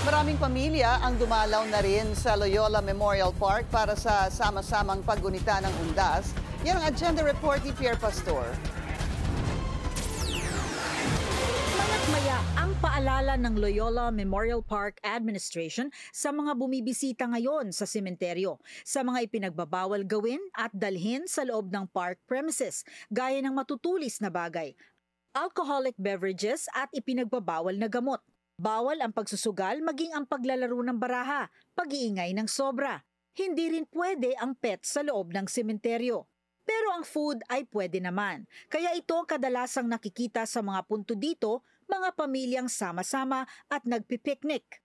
Maraming pamilya ang dumalaw na rin sa Loyola Memorial Park para sa sama-samang paggunita ng undas. Yan ang agenda report ni Pierre Pastor. Mayat-maya ang paalala ng Loyola Memorial Park Administration sa mga bumibisita ngayon sa sementeryo sa mga ipinagbabawal gawin at dalhin sa loob ng park premises gaya ng matutulis na bagay, alcoholic beverages at ipinagbabawal na gamot. Bawal ang pagsusugal maging ang paglalaro ng baraha, pag-iingay ng sobra. Hindi rin pwede ang pet sa loob ng sementeryo. Pero ang food ay pwede naman. Kaya ito kadalasang nakikita sa mga punto dito, mga pamilyang sama-sama at nagpipiknik.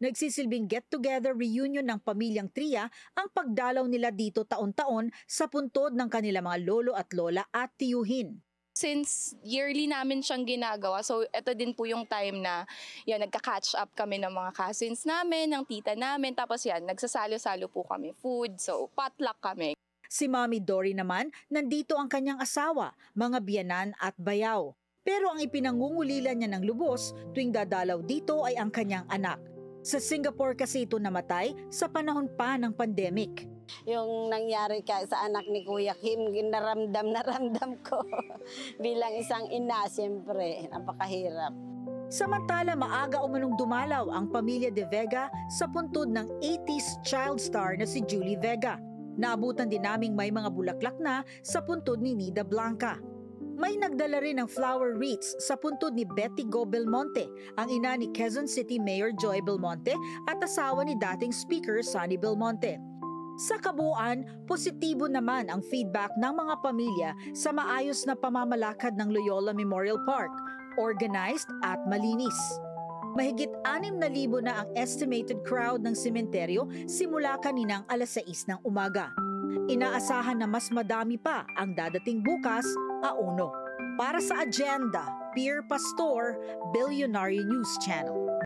Nagsisilbing get-together reunion ng pamilyang Tria ang pagdalaw nila dito taon-taon sa puntod ng kanilang mga lolo at lola at tiyuhin. Since yearly namin siyang ginagawa, so ito din po yung time na yan, nagka-catch up kami ng mga cousins namin, ng tita namin, tapos yan, nagsasalo-salo po kami food, so potluck kami. Si Mami Dory naman, nandito ang kanyang asawa, mga biyanan at bayaw. Pero ang ipinangungulilan niya ng lubos tuwing dadalaw dito ay ang kanyang anak. Sa Singapore kasi ito namatay sa panahon pa ng pandemic. Yung nangyari sa anak ni Kuya Kim, naramdam ko bilang isang ina, siyempre, napakahirap. Samantala, maaga umanong dumalaw ang pamilya De Vega sa puntod ng 80s child star na si Julie Vega. Naabutan din naming may mga bulaklak na sa puntod ni Nida Blanca. May nagdala rin ng flower wreaths sa puntod ni Betty Go Belmonte, ang ina ni Quezon City Mayor Joy Belmonte at asawa ni dating Speaker Sonny Belmonte. Sa kabuuan, positibo naman ang feedback ng mga pamilya sa maayos na pamamalakad ng Loyola Memorial Park, organized at malinis. Mahigit 6,000 na ang estimated crowd ng sementeryo simula kaninang alas 6 ng umaga. Inaasahan na mas madami pa ang dadating bukas, auno. Para sa agenda, Pierre Pastor, Billionaire News Channel.